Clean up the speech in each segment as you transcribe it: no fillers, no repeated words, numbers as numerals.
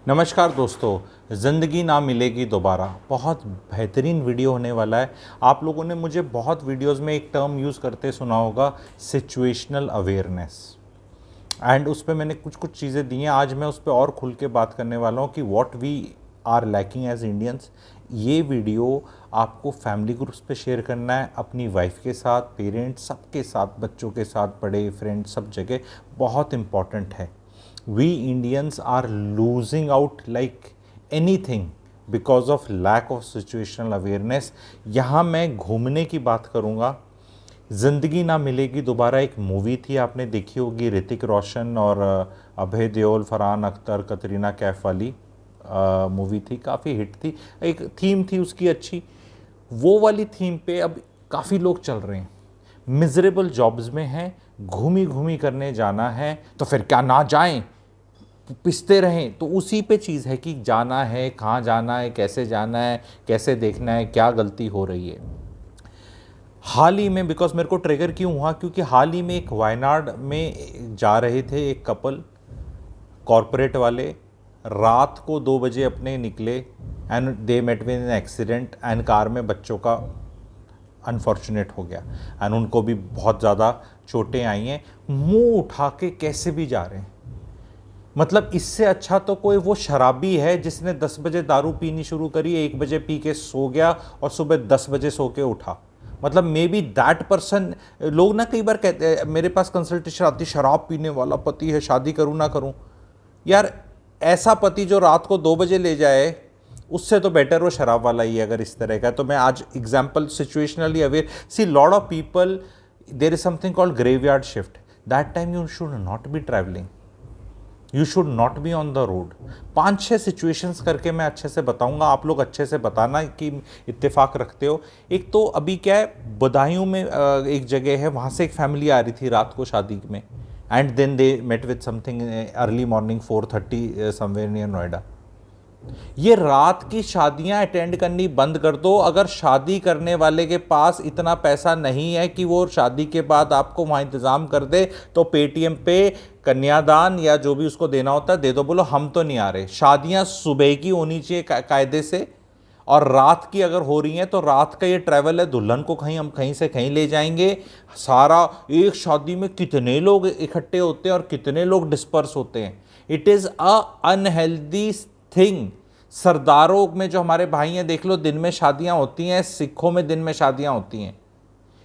नमस्कार दोस्तों, ज़िंदगी ना मिलेगी दोबारा बहुत बेहतरीन वीडियो होने वाला है। आप लोगों ने मुझे बहुत वीडियोस में एक टर्म यूज़ करते सुना होगा, सिचुएशनल अवेयरनेस। एंड उस पर मैंने कुछ कुछ चीज़ें दी हैं। आज मैं उस पर और खुल के बात करने वाला हूँ कि what we are lacking as Indians. ये वीडियो आपको फैमिली ग्रुप्स पे शेयर करना है, अपनी वाइफ के साथ, पेरेंट्स सबके साथ, बच्चों के साथ, बड़े फ्रेंड्स, सब जगह बहुत इम्पॉर्टेंट है। We Indians are losing out like anything because of lack of situational awareness। यहाँ मैं घूमने की बात करूँगा। ज़िंदगी ना मिलेगी दोबारा एक मूवी थी, आपने देखी होगी, ऋतिक रोशन और अभय देओल, फरहान अख्तर, कतरीना कैफ वाली मूवी थी, काफ़ी हिट थी। एक थीम थी उसकी अच्छी, वो वाली थीम पे अब काफ़ी लोग चल रहे हैं। मिजरेबल जॉब्स में हैं, घूमी घूमी करने जाना है तो फिर क्या ना जाएं, पिसते रहें। तो उसी पे चीज़ है कि जाना है, कहाँ जाना है, कैसे देखना है, क्या गलती हो रही है। हाल ही में, बिकॉज मेरे को ट्रिगर क्यों हुआ, क्योंकि हाल ही में एक वायनाड में जा रहे थे एक कपल, कॉरपोरेट वाले, रात को 2 बजे अपने निकले and they met with an accident and car में बच्चों का अनफॉर्चुनेट हो गया एंड उनको भी बहुत ज़्यादा चोटें आई हैं। मुंह उठा के कैसे भी जा रहे हैं। मतलब इससे अच्छा तो कोई वो शराबी है जिसने 10 बजे दारू पीनी शुरू करी, 1 बजे पी के सो गया और सुबह 10 बजे सो के उठा। मतलब मे बी दैट पर्सन। लोग ना कई बार कहते हैं, मेरे पास कंसल्टेशन आती, शराब पीने वाला पति है, शादी करूँ ना करूँ। यार ऐसा पति जो रात को 2 बजे ले जाए, उससे तो बेटर वो शराब वाला ही है अगर इस तरह का। तो मैं आज example situationally aware. See lot of people, there is something called graveyard shift. That time you should not be travelling, you should not be on the road. 5-6 situations करके मैं अच्छे से बताऊंगा, आप लोग अच्छे से बताना कि इत्तेफाक रखते हो। एक तो अभी क्या है, बदायूं में एक जगह है, वहाँ से एक फैमिली आ रही थी रात को शादी में, and then they met with something early morning 4:30 somewhere near Noida. ये रात की शादियां अटेंड करनी बंद कर दो। अगर शादी करने वाले के पास इतना पैसा नहीं है कि वो शादी के बाद आपको वहाँ इंतज़ाम कर दे, तो पेटीएम पे कन्यादान या जो भी उसको देना होता है दे दो, बोलो हम तो नहीं आ रहे। शादियां सुबह की होनी चाहिए कायदे से, और रात की अगर हो रही हैं तो रात का ये ट्रैवल है, दुल्हन को हम कहीं से कहीं ले जाएंगे। सारा एक शादी में कितने लोग इकट्ठे होते हैं और कितने लोग डिस्पर्स होते हैं। It is a unhealthy thing. सरदारों में जो हमारे भाई हैं, देख लो, दिन में शादियां होती हैं, सिखों में दिन में शादियां होती हैं।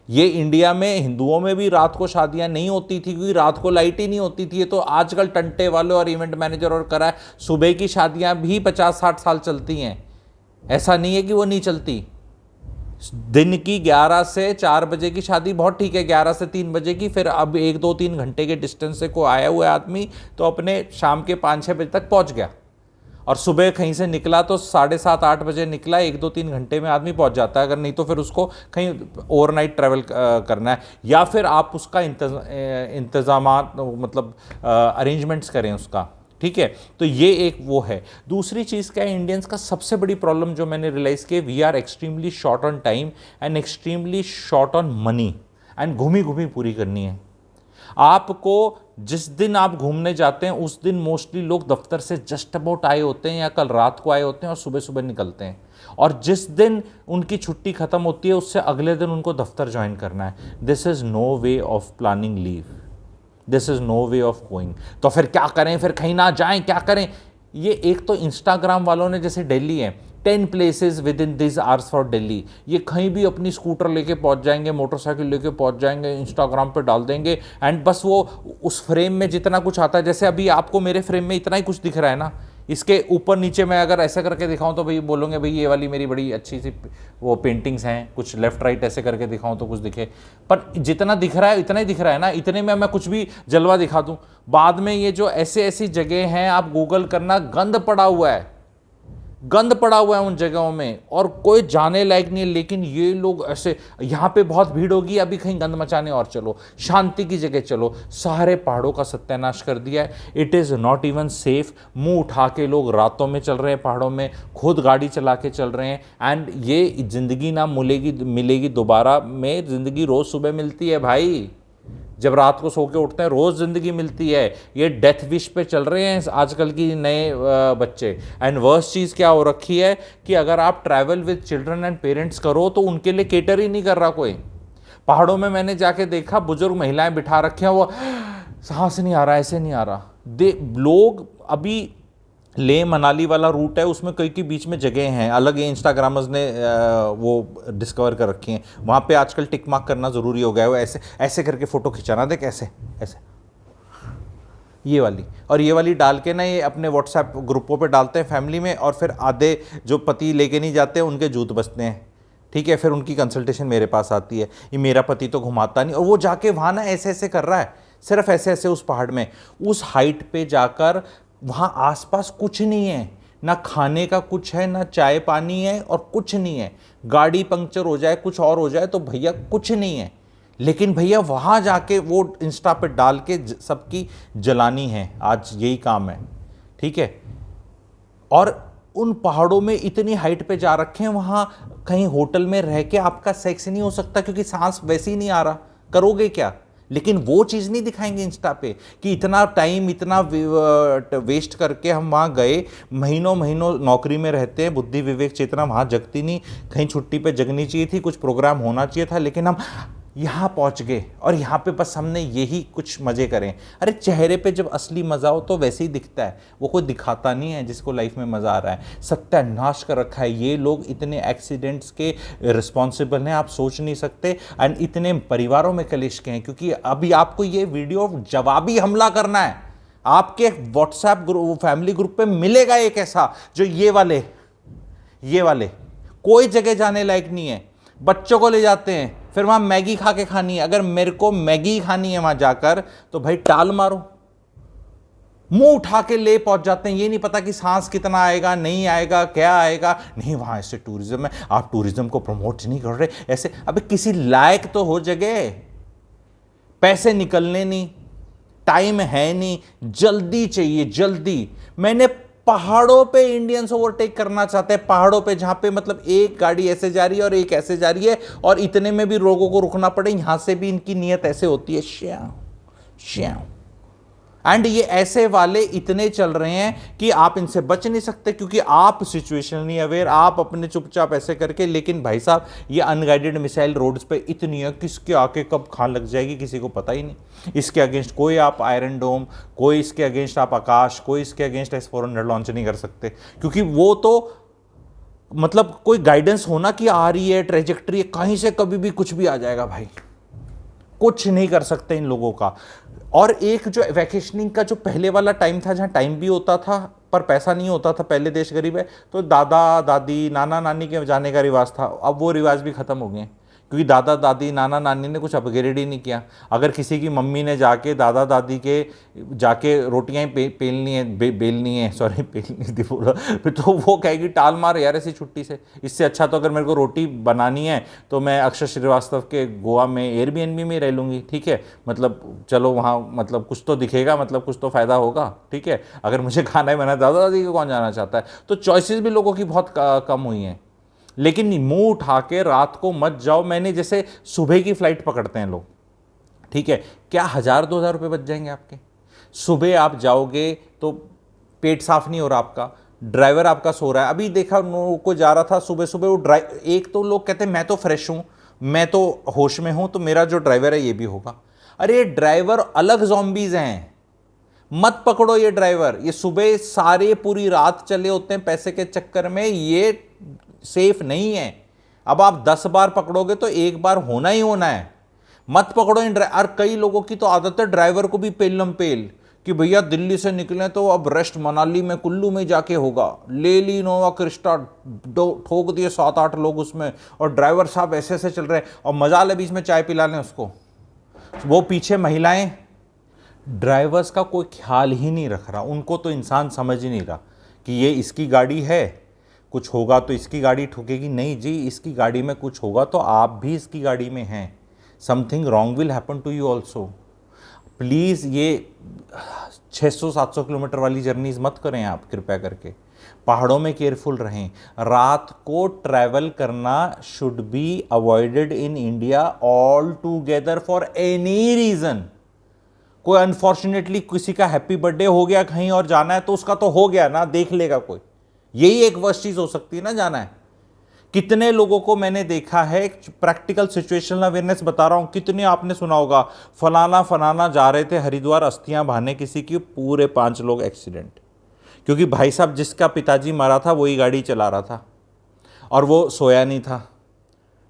ये इंडिया में हिंदुओं में भी रात को शादियां नहीं होती थी क्योंकि रात को लाइट ही नहीं होती थी। ये तो आजकल टंटे वाले और इवेंट मैनेजर और करा है, सुबह की शादियां भी 50-60 साल चलती हैं। ऐसा नहीं है कि वो नहीं चलती। दिन की 11 से 4 बजे की शादी बहुत ठीक है, 11 से 3 बजे की। फिर अब 1-2-3 घंटे के डिस्टेंस से को आया हुआ आदमी तो अपने शाम के 5-6 बजे तक पहुंच गया, और सुबह कहीं से निकला तो 7:30-8 बजे निकला, 1-2-3 घंटे में आदमी पहुंच जाता है। अगर नहीं तो फिर उसको कहीं ओवरनाइट ट्रैवल करना है, या फिर आप उसका इंतजाम मतलब अरेंजमेंट्स करें उसका, ठीक है। तो ये एक वो है। दूसरी चीज़ क्या है, इंडियंस का सबसे बड़ी प्रॉब्लम जो मैंने रियलाइज़ की, we are extremely short on time and extremely short on money, and घूमी घूमी पूरी करनी है आपको। जिस दिन आप घूमने जाते हैं उस दिन मोस्टली लोग दफ्तर से जस्ट अबाउट आए होते हैं या कल रात को आए होते हैं और सुबह सुबह निकलते हैं, और जिस दिन उनकी छुट्टी खत्म होती है उससे अगले दिन उनको दफ्तर ज्वाइन करना है। This is no way of planning leave, this is no way of going. तो फिर क्या करें, फिर कहीं ना जाएं, क्या करें। ये एक तो इंस्टाग्राम वालों ने, जैसे दिल्ली है, 10 places with in this hours for Delhi, ये कहीं भी अपनी स्कूटर लेके पहुंच जाएंगे, मोटरसाइकिल लेके पहुंच जाएंगे, इंस्टाग्राम पे डाल देंगे, एंड बस वो उस फ्रेम में जितना कुछ आता है, जैसे अभी आपको मेरे फ्रेम में इतना ही कुछ दिख रहा है ना, इसके ऊपर नीचे मैं अगर ऐसे करके दिखाऊं तो भाई बोलोगे भाई ये वाली मेरी बड़ी अच्छी सी वो पेंटिंग्स हैं, कुछ लेफ्ट राइट ऐसे करके दिखाऊं तो कुछ दिखे, पर जितना दिख रहा है इतना ही दिख रहा है ना। इतने में मैं कुछ भी जलवा दिखा दूं, बाद में ये जो ऐसे ऐसी जगह हैं, आप गूगल करना, गंद पड़ा हुआ है, गंद पड़ा हुआ है उन जगहों में, और कोई जाने लायक नहीं है। लेकिन ये लोग ऐसे, यहाँ पे बहुत भीड़ होगी, अभी कहीं गंद मचाने और चलो, शांति की जगह चलो। सारे पहाड़ों का सत्यानाश कर दिया है। It is not even safe. मुंह उठा के लोग रातों में चल रहे हैं पहाड़ों में, खुद गाड़ी चला के चल रहे हैं। एंड ये ज़िंदगी ना मिलेगी दोबारा में, ज़िंदगी रोज़ सुबह मिलती है भाई। जब रात को सो के उठते हैं रोज़ ज़िंदगी मिलती है। ये डेथ विश पे चल रहे हैं आजकल की नए बच्चे। एंड वर्स्ट चीज़ क्या हो रखी है कि अगर आप travel with children and parents करो तो उनके लिए केटर ही नहीं कर रहा कोई। पहाड़ों में मैंने जाके देखा बुजुर्ग महिलाएं बिठा रखे हैं, वो सांस नहीं आ रहा, ऐसे नहीं आ रहा। लोग अभी ले मनाली वाला रूट है, उसमें कई के बीच में जगह हैं अलग, ये इंस्टाग्रामर्स ने वो डिस्कवर कर रखी हैं। वहाँ पे आजकल टिक मार्क करना ज़रूरी हो गया है, वो ऐसे ऐसे करके फ़ोटो खिंचाना, देख ऐसे ऐसे, ये वाली और ये वाली डाल के ना ये अपने व्हाट्सएप ग्रुपों पे डालते हैं फैमिली में, और फिर आधे जो पति लेके नहीं जाते उनके जूत बसते हैं, ठीक है। फिर उनकी कंसल्टेशन मेरे पास आती है, ये मेरा पति तो घुमाता नहीं, और वो जाके वहाँ ना ऐसे ऐसे कर रहा है, सिर्फ ऐसे ऐसे उस पहाड़ में, उस हाइट पे जाकर। वहाँ आसपास कुछ नहीं है, ना खाने का कुछ है, ना चाय पानी है, और कुछ नहीं है। गाड़ी पंक्चर हो जाए, कुछ और हो जाए तो भैया कुछ नहीं है। लेकिन भैया वहाँ जाके वो इंस्टा पे डाल के सबकी जलानी है, आज यही काम है, ठीक है। और उन पहाड़ों में इतनी हाइट पे जा रखे हैं, वहाँ कहीं होटल में रह के आपका सेक्स नहीं हो सकता क्योंकि सांस वैसे ही नहीं आ रहा, करोगे क्या। लेकिन वो चीज़ नहीं दिखाएंगे इंस्टा पे कि इतना टाइम इतना वेस्ट करके हम वहाँ गए, महीनों महीनों नौकरी में रहते हैं, बुद्धि विवेक चेतना वहाँ जगती नहीं, कहीं छुट्टी पे जगनी चाहिए थी, कुछ प्रोग्राम होना चाहिए था, लेकिन हम यहाँ पहुँच गए और यहाँ पे बस हमने यही कुछ मज़े करें। अरे चेहरे पे जब असली मज़ा हो तो वैसे ही दिखता है, वो कोई दिखाता नहीं है जिसको लाइफ में मज़ा आ रहा है। सत्यानाश कर रखा है, ये लोग इतने एक्सीडेंट्स के रिस्पॉन्सिबल हैं आप सोच नहीं सकते। एंड इतने परिवारों में कलेश के हैं, क्योंकि अभी आपको ये वीडियो जवाबी हमला करना है। आपके व्हाट्सएप ग्रुप फैमिली ग्रुप पे मिलेगा एक ऐसा जो ये वाले कोई जगह जाने लायक नहीं है, बच्चों को ले जाते हैं, फिर वहां मैगी खा के खानी है। अगर मेरे को मैगी खानी है वहां जाकर तो भाई टाल मारो, मुंह उठा के ले पहुंच जाते हैं। ये नहीं पता कि सांस कितना आएगा, नहीं आएगा, क्या आएगा। नहीं वहां ऐसे टूरिज्म है, आप टूरिज्म को प्रमोट नहीं कर रहे ऐसे। अबे किसी लायक तो हो जगह, पैसे निकलने नहीं, टाइम है नहीं, जल्दी चाहिए जल्दी। मैंने पहाड़ों पे इंडियंस ओवरटेक करना चाहते हैं, पहाड़ों पे जहां पे मतलब एक गाड़ी ऐसे जा रही है और एक ऐसे जा रही है, और इतने में भी लोगों को रुकना पड़े, यहां से भी इनकी नीयत ऐसे होती है, श्याम श्याम। एंड ये ऐसे वाले इतने चल रहे हैं कि आप इनसे बच नहीं सकते, क्योंकि आप सिचुएशनली अवेयर, आप अपने चुपचाप ऐसे करके। लेकिन भाई साहब ये अनगाइडेड मिसाइल रोड्स पे इतनी है, किसके आके कब खान लग जाएगी किसी को पता ही नहीं। इसके अगेंस्ट कोई आप आयरन डोम, कोई इसके अगेंस्ट आप आकाश, कोई इसके अगेंस्ट S-400 लॉन्च नहीं कर सकते, क्योंकि वो तो मतलब कोई गाइडेंस होना कि आ रही है ट्रेजेक्ट्री, कहीं से कभी भी कुछ भी आ जाएगा भाई, कुछ नहीं कर सकते इन लोगों का। और एक जो वैकेशनिंग का जो पहले वाला टाइम था, जहां टाइम भी होता था पर पैसा नहीं होता था, पहले देश गरीब है तो दादा दादी नाना नानी के जाने का रिवाज था। अब वो रिवाज भी खत्म हो गए, क्योंकि दादा दादी नाना नानी ने कुछ अपग्रेड ही नहीं किया। अगर किसी की मम्मी ने जाके दादा दादी के जाके रोटियां पेलनी है, बेलनी है, सॉरी पेलनी थी बोला, फिर तो वो कहेगी टाल मार यार ऐसी छुट्टी से। इससे अच्छा तो अगर मेरे को रोटी बनानी है तो मैं अक्षर श्रीवास्तव के गोवा में एयरबीएनबी में रह लूँगी, ठीक है। मतलब चलो वहाँ मतलब कुछ तो दिखेगा, मतलब कुछ तो फ़ायदा होगा, ठीक है। अगर मुझे खाना ही बना, दादा दादी को कौन जाना चाहता है। तो चॉइसेस भी लोगों की बहुत कम हुई हैं। लेकिन मुंह उठा के रात को मत जाओ। मैंने जैसे सुबह की फ्लाइट पकड़ते हैं लोग, ठीक है, क्या 1000-2000 रुपये बच जाएंगे आपके। सुबह आप जाओगे तो पेट साफ नहीं हो रहा आपका, ड्राइवर आपका सो रहा है। अभी देखा को जा रहा था सुबह सुबह, वो एक तो लोग कहते हैं मैं तो फ्रेश हूँ, मैं तो होश में हूँ, तो मेरा जो ड्राइवर है ये भी होगा। अरे ये ड्राइवर अलग ज़ॉम्बीज़ हैं, मत पकड़ो ये ड्राइवर। ये सुबह सारे पूरी रात चले होते हैं पैसे के चक्कर में, ये सेफ नहीं है। अब आप 10 बार पकड़ोगे तो एक बार होना ही होना है, मत पकड़ो इन ड्राइवर। और कई लोगों की तो आदत है ड्राइवर को भी पेलम पेल कि भैया दिल्ली से निकले तो अब रेस्ट मनाली में कुल्लू में जाके होगा, ले ली नोवा क्रिस्टा, ठोक दिए 7-8 लोग उसमें, और ड्राइवर साहब ऐसे ऐसे चल रहे हैं, और मजा ले बीच में चाय पिला लें उसको। वो पीछे महिलाएं, ड्राइवर्स का कोई ख्याल ही नहीं रख रहा, उनको तो इंसान समझ ही नहीं रहा कि ये इसकी गाड़ी है, कुछ होगा तो इसकी गाड़ी ठुकेगी। नहीं जी, इसकी गाड़ी में कुछ होगा तो आप भी इसकी गाड़ी में हैं, something wrong will happen to you also. Please ये 600-700 किलोमीटर वाली जर्नीज मत करें आप, कृपया करके पहाड़ों में केयरफुल रहें। रात को ट्रैवल करना should be avoided in India all together for any reason. कोई अनफॉर्चुनेटली किसी का हैप्पी बर्थडे हो गया कहीं और जाना है तो उसका तो हो गया ना, देख लेगा कोई, यही एक वर्स्ट चीज हो सकती है ना, जाना है। कितने लोगों को मैंने देखा है, प्रैक्टिकल सिचुएशनल अवेयरनेस बता रहा हूं, कितने आपने सुना होगा फलाना फलाना जा रहे थे हरिद्वार अस्थियां बहाने किसी की, पूरे 5 लोग एक्सीडेंट, क्योंकि भाई साहब जिसका पिताजी मरा था वही गाड़ी चला रहा था और वो सोया नहीं था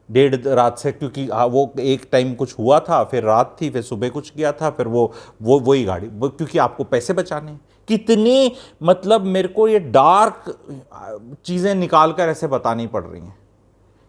डेढ़ रात से, क्योंकि वो एक टाइम कुछ हुआ था, फिर रात थी, फिर सुबह कुछ किया था, फिर वही गाड़ी क्योंकि आपको पैसे बचाने हैं। कितनी मतलब मेरे को ये डार्क चीज़ें निकाल कर ऐसे बतानी पड़ रही हैं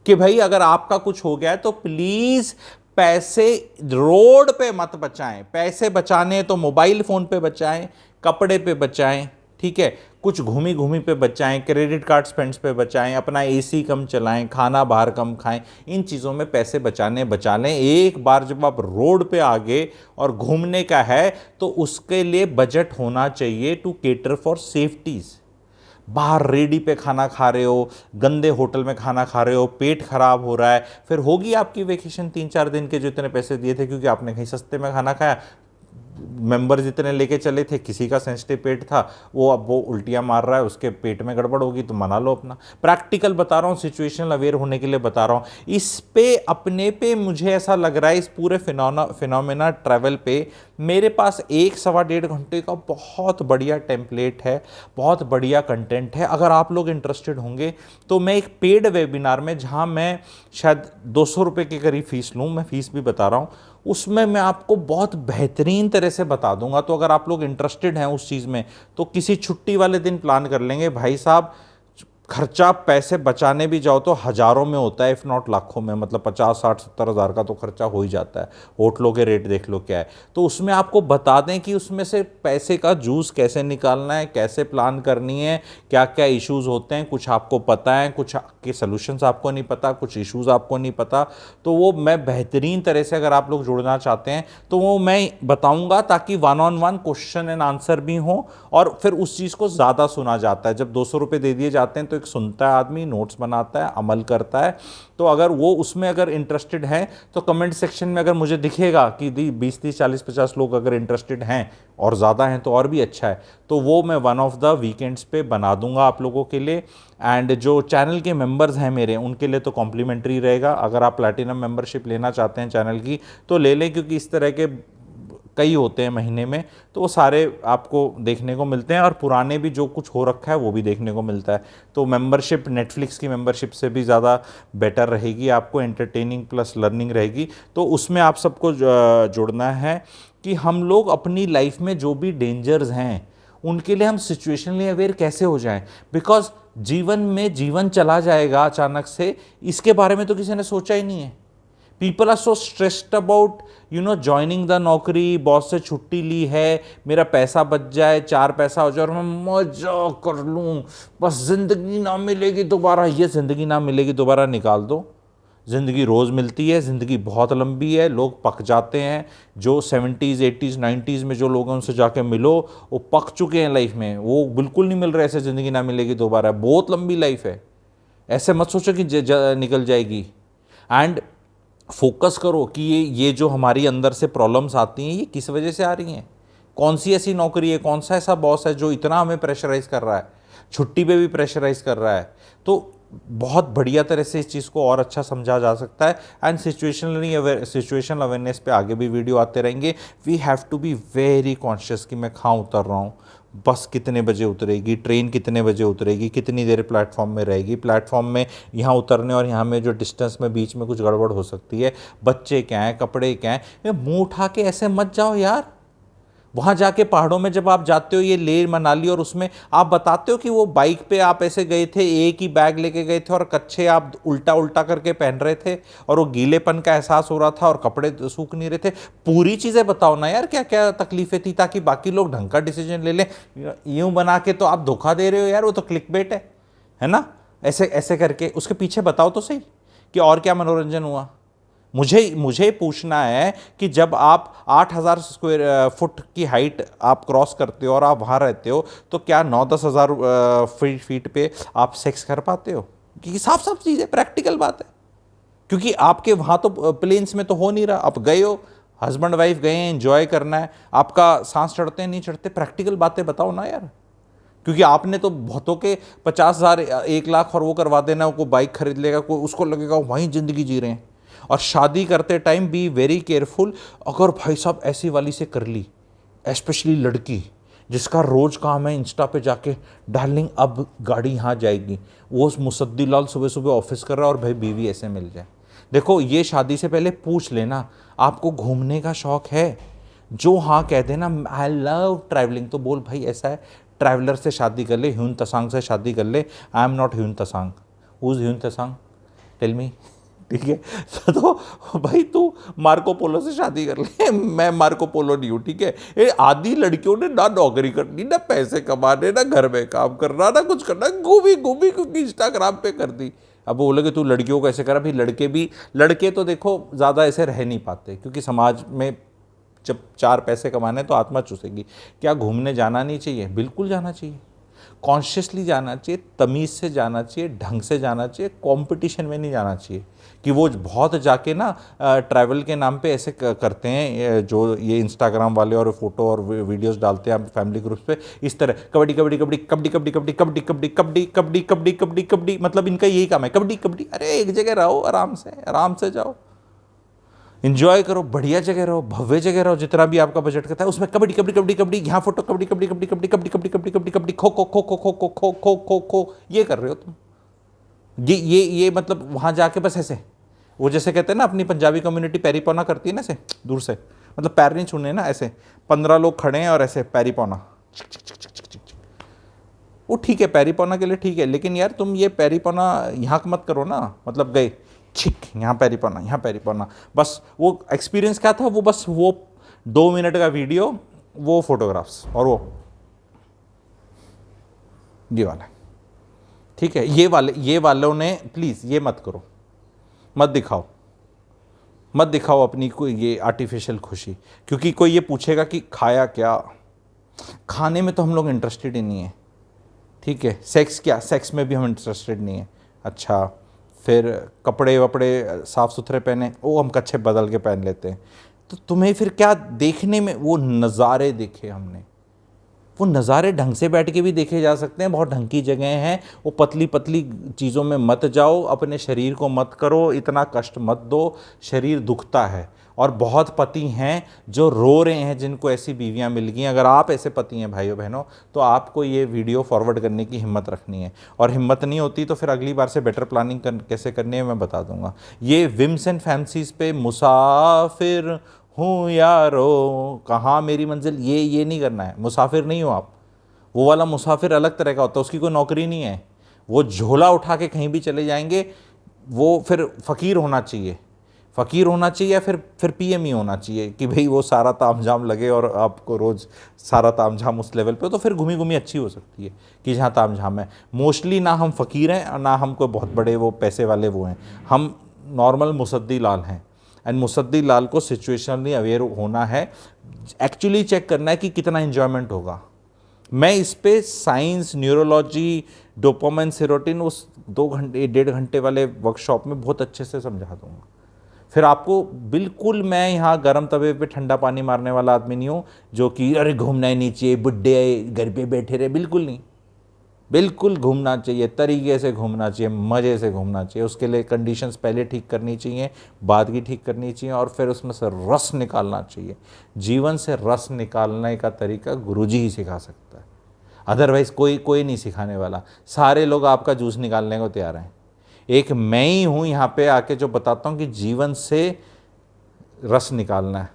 कि भाई अगर आपका कुछ हो गया है तो प्लीज़ पैसे रोड पे मत बचाएं। पैसे बचाने तो मोबाइल फ़ोन पे बचाएं, कपड़े पे बचाएं, ठीक है, कुछ घूमी घूमी पे बचाएं, क्रेडिट कार्ड स्पेंड्स पे बचाएं, अपना एसी कम चलाएं, खाना बाहर कम खाएं, इन चीज़ों में पैसे बचा लें। एक बार जब आप रोड पे आ गए और घूमने का है तो उसके लिए बजट होना चाहिए टू केटर फॉर सेफ्टीज़। बाहर रेडी पे खाना खा रहे हो, गंदे होटल में खाना खा रहे हो, पेट खराब हो रहा है, फिर होगी आपकी वेकेशन 3-4 दिन के जो इतने पैसे दिए थे क्योंकि आपने कहीं सस्ते में खाना खाया। मेंबर जितने लेके चले थे, किसी का सेंसिटिव पेट था, वो अब वो उल्टियाँ मार रहा है, उसके पेट में गड़बड़ होगी तो मना लो अपना। प्रैक्टिकल बता रहा हूँ, सिचुएशनल अवेयर होने के लिए बता रहा हूँ। इस पे अपने पे मुझे ऐसा लग रहा है, इस पूरे फिनोमेना ट्रैवल पे मेरे पास 1-1.25 घंटे का बहुत बढ़िया टेम्पलेट है, बहुत बढ़िया कंटेंट है। अगर आप लोग इंटरेस्टेड होंगे तो मैं एक पेड वेबिनार में, जहाँ मैं शायद 200 रुपये के करीब फीस लूँ, मैं फीस भी बता रहा हूँ, उसमें मैं आपको बहुत बेहतरीन तरह से बता दूंगा। तो अगर आप लोग इंटरेस्टेड हैं उस चीज़ में तो किसी छुट्टी वाले दिन प्लान कर लेंगे। भाई साहब खर्चा पैसे बचाने भी जाओ तो हज़ारों में होता है, इफ़ नॉट लाखों में, मतलब 50-60-70 हज़ार का तो खर्चा हो ही जाता है। होटलों के रेट देख लो क्या है। तो उसमें आपको बता दें कि उसमें से पैसे का जूस कैसे निकालना है, कैसे प्लान करनी है, क्या क्या इश्यूज़ होते हैं, कुछ आपको पता है, कुछ के सॉल्यूशंस आपको नहीं पता, कुछ इश्यूज़ आपको नहीं पता। तो वो मैं बेहतरीन तरह से, अगर आप लोग जुड़ना चाहते हैं तो वो मैं बताऊँगा, ताकि 1-on-1 क्वेश्चन एंड आंसर भी हो और फिर उस चीज़ को ज़्यादा सुना जाता है। जब 200 रुपये दे दिए जाते हैं तो एक सुनता है आदमी, नोट्स बनाता है, अमल करता है। तो अगर वो उसमें अगर इंटरेस्टेड है तो कमेंट सेक्शन में अगर मुझे दिखेगा कि 20-30-40-50 लोग अगर इंटरेस्टेड हैं और ज़्यादा हैं तो और भी अच्छा है, तो वो मैं वन ऑफ द वीकेंड्स पे बना दूंगा आप लोगों के लिए। एंड जो चैनल के मेंबर्स हैं मेरे, उनके लिए तो कॉम्प्लीमेंट्री रहेगा। अगर आप प्लैटिनम मेंबरशिप लेना चाहते हैं चैनल की तो ले लें, क्योंकि इस तरह के कई होते हैं महीने में, तो वो सारे आपको देखने को मिलते हैं और पुराने भी जो कुछ हो रखा है वो भी देखने को मिलता है। तो मेंबरशिप नेटफ्लिक्स की मेंबरशिप से भी ज़्यादा बेटर रहेगी, आपको एंटरटेनिंग प्लस लर्निंग रहेगी। तो उसमें आप सबको जुड़ना है कि हम लोग अपनी लाइफ में जो भी डेंजर्स हैं उनके लिए हम सिचुएशनली अवेयर कैसे हो जाएं। बिकॉज जीवन में जीवन चला जाएगा अचानक से, इसके बारे में तो किसी ने सोचा ही नहीं है। People are so stressed about joining the नौकरी, बॉस से छुट्टी ली है, मेरा पैसा बच जाए, 4 पैसा हो जाए और मैं मजा कर लूँ, बस ज़िंदगी ना मिलेगी दोबारा। ये ज़िंदगी ना मिलेगी दोबारा निकाल दो। ज़िंदगी रोज़ मिलती है, ज़िंदगी बहुत लंबी है, लोग पक जाते हैं। जो 70s 80s 90s में जो लोग हैं उनसे जाके मिलो, वो पक चुके हैं लाइफ में, वो बिल्कुल नहीं मिल रहे ऐसे ज़िंदगी ना मिलेगी दोबारा। बहुत लंबी लाइफ है, ऐसे मत सोचो कि निकल जाएगी। एंड फोकस करो कि ये जो हमारी अंदर से प्रॉब्लम्स आती हैं ये किस वजह से आ रही हैं। कौन सी ऐसी नौकरी है, कौन सा ऐसा बॉस है जो इतना हमें प्रेशराइज़ कर रहा है, छुट्टी पे भी प्रेशराइज़ कर रहा है। तो बहुत बढ़िया तरह से इस चीज़ को और अच्छा समझा जा सकता है। एंड सिचुएशनल अवेयरनेस पे आगे भी वीडियो आते रहेंगे। We have to be very conscious कि मैं कहाँ उतर रहा हूँ, बस कितने बजे उतरेगी, ट्रेन कितने बजे उतरेगी, कितनी देर प्लेटफॉर्म में रहेगी, प्लेटफॉर्म में यहाँ उतरने और यहाँ में जो डिस्टेंस में बीच में कुछ गड़बड़ हो सकती है, बच्चे क्या हैं, कपड़े क्या हैं। मुँह उठा के ऐसे मत जाओ यार। वहाँ जाके पहाड़ों में जब आप जाते हो, ये लेह मनाली, और उसमें आप बताते हो कि वो बाइक पे आप ऐसे गए थे, एक ही बैग लेके गए थे और कच्छे आप उल्टा उल्टा करके पहन रहे थे और वो गीलेपन का एहसास हो रहा था और कपड़े सूख नहीं रहे थे। पूरी चीज़ें बताओ ना यार, क्या क्या तकलीफें थी, ताकि बाकी लोग ढंग का डिसीजन ले लें। यूँ बना के तो आप धोखा दे रहे हो यार, वो तो क्लिकबेट है ना। ऐसे ऐसे करके उसके पीछे बताओ तो सही कि और क्या मनोरंजन हुआ। मुझे मुझे पूछना है कि जब आप 8,000 स्क्वायर फुट की हाइट आप क्रॉस करते हो और आप वहाँ रहते हो, तो क्या 9-10 हज़ार फीट पे आप सेक्स कर पाते हो? कि साफ साफ चीज़ है, प्रैक्टिकल बात है। क्योंकि आपके वहाँ तो प्लेन्स में तो हो नहीं रहा, आप गए हो, हस्बैंड वाइफ गए हैं, एंजॉय करना है, आपका सांस चढ़ते हैं नहीं चढ़ते, प्रैक्टिकल बातें बताओ ना यार। क्योंकि आपने तो बहुतों के 50,000 1 लाख और वो करवा देना, कोई बाइक खरीद लेगा, कोई उसको लगेगा वहीं ज़िंदगी जी रहे हैं। और शादी करते टाइम बी वेरी केयरफुल, अगर भाई साहब ऐसी वाली से कर ली, स्पेशली लड़की जिसका रोज़ काम है इंस्टा पे जाके डार्लिंग अब गाड़ी यहाँ जाएगी, वो मुसद्दी लाल सुबह सुबह ऑफिस कर रहा है और भाई बीवी ऐसे मिल जाए। देखो ये शादी से पहले पूछ लेना, आपको घूमने का शौक है? जो हाँ कह देना आई लव ट्रैवलिंग, तो बोल भाई ऐसा है, ट्रैवलर से शादी कर ले, ह्यून तसांग से शादी कर ले। I am not Hiuen Tsang. Who is Hiuen Tsang? Tell me. ठीक है, तो भाई तू मार्को पोलो से शादी कर ले, मैं मार्को पोलो नहीं हूँ। ठीक है, ये आधी लड़कियों ने ना नौकरी करनी, ना पैसे कमाने, ना घर में काम करना, ना कुछ करना, घूमी घूमी क्योंकि इंस्टाग्राम पे कर दी। अब बोले कि तू लड़कियों को ऐसे करा, भाई लड़के तो देखो ज़्यादा ऐसे रह नहीं पाते, क्योंकि समाज में जब 4 पैसे कमाने तो आत्मा चूसेगी। क्या घूमने जाना नहीं चाहिए? बिल्कुल जाना चाहिए, कॉन्शियसली जाना चाहिए, तमीज़ से जाना चाहिए, ढंग से जाना चाहिए, कंपटीशन में नहीं जाना चाहिए। कि वो बहुत जाके ना ट्रैवल के नाम पे ऐसे करते हैं, जो ये इंस्टाग्राम वाले और फोटो और वीडियोस डालते हैं फैमिली ग्रुप्स पे, इस तरह कबड्डी कबड्डी कबड्डी कबड्डी कबड्डी कबड्डी कबड्डी कबड्डी कबड्डी कबड्डी कबड्डी कबड्डी कबड्डी, मतलब इनका यही काम है, कबड्डी कबड्डी। अरे एक जगह रहो, आराम से जाओ, इंजॉय करो, बढ़िया जगह रहो, भव्य जगह रहो, जितना भी आपका बजट करता है उसमें कबड्डी कबड्डी कबड्डी कबड्डी, यहाँ फोटो कबड्डी कबड्डी कबड्डी कबड्डी कबड्डी कबड्डी कबड्डी कबड्डी कबड्डी खो खो खो खो खो खो खो खो खो खो, ये कर रहे हो तुम। ये मतलब वहाँ जाके बस ऐसे, वो जैसे कहते हैं ना अपनी पंजाबी कम्युनिटी पैरी पौना करती है ना ऐसे दूर से, मतलब पैर नहीं छूने ना, ऐसे 15 लोग खड़े हैं और ऐसे पैरी पौना, वो ठीक है पैरी पौना के लिए ठीक है, लेकिन यार तुम ये पैरी पौना यहाँ मत करो ना, मतलब गए छिक यहाँ पैरी पौना, यहाँ पैरी पौना, बस वो एक्सपीरियंस क्या था, वो बस वो 2 मिनट का वीडियो, वो फोटोग्राफ्स और वो ये वाला। ठीक है, ये वालों ने प्लीज़ ये मत करो, मत दिखाओ अपनी कोई ये आर्टिफिशियल खुशी। क्योंकि कोई ये पूछेगा कि खाया क्या, खाने में तो हम लोग इंटरेस्टेड ही नहीं है। ठीक है, सेक्स क्या, सेक्स में भी हम इंटरेस्टेड नहीं है। अच्छा, फिर कपड़े वपड़े साफ़ सुथरे पहने, वो हम कच्छे बदल के पहन लेते हैं। तो तुम्हें फिर क्या देखने में, वो नज़ारे देखे हमने, वो नज़ारे ढंग से बैठ के भी देखे जा सकते हैं, बहुत ढंग की जगह हैं। वो पतली पतली चीज़ों में मत जाओ, अपने शरीर को मत करो, इतना कष्ट मत दो, शरीर दुखता है। और बहुत पति हैं जो रो रहे हैं जिनको ऐसी बीवियां मिल गई। अगर आप ऐसे पति हैं भाइयों बहनों, तो आपको ये वीडियो फॉरवर्ड करने की हिम्मत रखनी है, और हिम्मत नहीं होती तो फिर अगली बार से बेटर प्लानिंग कैसे करनी है मैं बता दूंगा। ये विम्स एंड फैंसीज पे मुसाफिर हूँ यारो कहाँ मेरी मंजिल, ये नहीं करना है। मुसाफिर नहीं हो आप, वो वाला मुसाफिर अलग तरह का होता है, उसकी कोई नौकरी नहीं है, वो झोला उठा के कहीं भी चले जाएंगे। वो फिर फ़कीर होना चाहिए, या फिर पीएम ही होना चाहिए कि भाई वो सारा तामझाम लगे और आपको रोज़ सारा तामझाम उस लेवल पे, तो फिर घूमी घूमी अच्छी हो सकती है कि जहाँ तामझाम है। मोस्टली ना हम फ़कीर हैं और ना हम कोई बहुत बड़े वो पैसे वाले वो हैं, हम नॉर्मल मुसद्दी लाल हैं। एंड मुसद्दी लाल को सिचुएशनली अवेयर होना है, एक्चुअली चेक करना है कि कितना इन्जॉयमेंट होगा। मैं इस पे साइंस, न्यूरोलॉजी, डोपामाइन, सेरोटिन उस 2 घंटे 1.5 घंटे वाले वर्कशॉप में बहुत अच्छे से समझा दूंगा। फिर आपको बिल्कुल, मैं यहाँ गर्म तवे पे ठंडा पानी मारने वाला आदमी नहीं हूँ जो कि अरे घूमना ही नहीं चाहिए, बुड्ढे घर पे बैठे रहे, बिल्कुल नहीं। बिल्कुल घूमना चाहिए, तरीके से घूमना चाहिए, मज़े से घूमना चाहिए। उसके लिए कंडीशंस पहले ठीक करनी चाहिए, बाद की ठीक करनी चाहिए, और फिर उसमें से रस निकालना चाहिए। जीवन से रस निकालने का तरीका गुरुजी ही सिखा सकता है, अदरवाइज़ कोई नहीं सिखाने वाला। सारे लोग आपका जूस निकालने को तैयार हैं, एक मैं ही हूँ यहाँ पे आके जो बताता हूँ कि जीवन से रस निकालना है।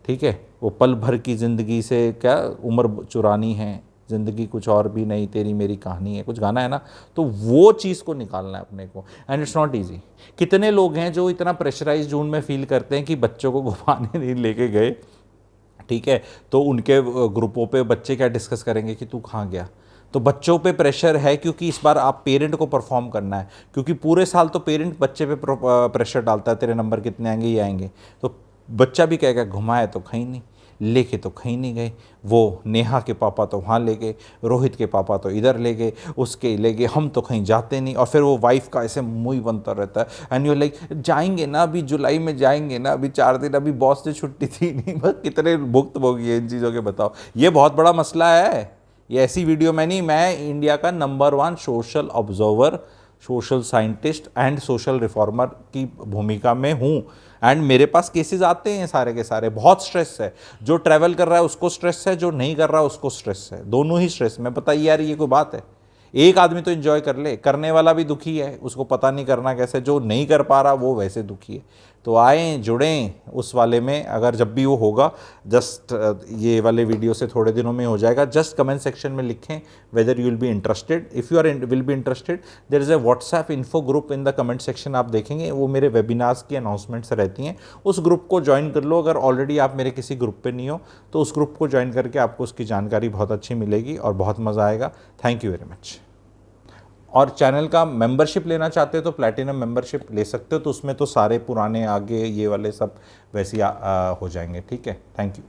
ठीक है, वो पल भर की ज़िंदगी से क्या उम्र चुरानी है, ज़िंदगी कुछ और भी नहीं, तेरी मेरी कहानी है, कुछ गाना है ना, तो वो चीज़ को निकालना है अपने को। And it's not easy. कितने लोग हैं जो इतना प्रेशराइज जून में फील करते हैं कि बच्चों को घुमाने नहीं लेके गए, ठीक है, तो उनके ग्रुपों पे बच्चे क्या डिस्कस करेंगे कि तू कहाँ गया, तो बच्चों पे प्रेशर है क्योंकि इस बार आप पेरेंट को परफॉर्म करना है, क्योंकि पूरे साल तो पेरेंट बच्चे पे प्रेशर डालता है, तेरे नंबर कितने आएंगे, ये आएंगे। तो बच्चा भी कहेगा घुमाए तो कहीं नहीं, लेके तो कहीं नहीं गए, वो नेहा के पापा तो वहाँ ले गए, रोहित के पापा तो इधर ले गए, उसके ले गए, हम तो कहीं जाते नहीं। और फिर वो वाइफ का ऐसे मुँह बनता रहता है एंड यू लाइक जाएंगे ना, अभी जुलाई में जाएंगे ना, अभी 4 दिन, अभी बॉस से छुट्टी थी नहीं। बस कितने भुक्तभोगी है इन चीज़ों के, बताओ। ये बहुत बड़ा मसला है। ये ऐसी वीडियो में नहीं, मैं इंडिया का number 1 social observer, social scientist and social reformer की भूमिका में हूँ। एंड मेरे पास केसेस आते हैं सारे के सारे, बहुत स्ट्रेस है। जो ट्रैवल कर रहा है उसको स्ट्रेस है, जो नहीं कर रहा उसको स्ट्रेस है, दोनों ही स्ट्रेस में। बताइए यार, ये कोई बात है? एक आदमी तो एंजॉय कर ले, करने वाला भी दुखी है, उसको पता नहीं करना कैसे, जो नहीं कर पा रहा वो वैसे दुखी है। तो आए जुड़ें उस वाले में, अगर जब भी वो होगा, जस्ट ये वाले वीडियो से थोड़े दिनों में हो जाएगा। जस्ट कमेंट सेक्शन में लिखें whether you will be interested. If you are will be interested, there is a WhatsApp info group in the comment section, आप देखेंगे वो मेरे वेबिनार्स की अनाउंसमेंट्स रहती हैं। उस ग्रुप को ज्वाइन कर लो। अगर ऑलरेडी आप मेरे किसी ग्रुप पे नहीं हो तो उस ग्रुप को ज्वाइन करके आपको उसकी जानकारी बहुत अच्छी मिलेगी और बहुत मज़ा आएगा। Thank you very much. और चैनल का मेंबरशिप लेना चाहते हो तो प्लैटिनम मेंबरशिप ले सकते हो, तो उसमें तो सारे पुराने आगे ये वाले सब वैसे ही हो जाएंगे। ठीक है, थैंक यू।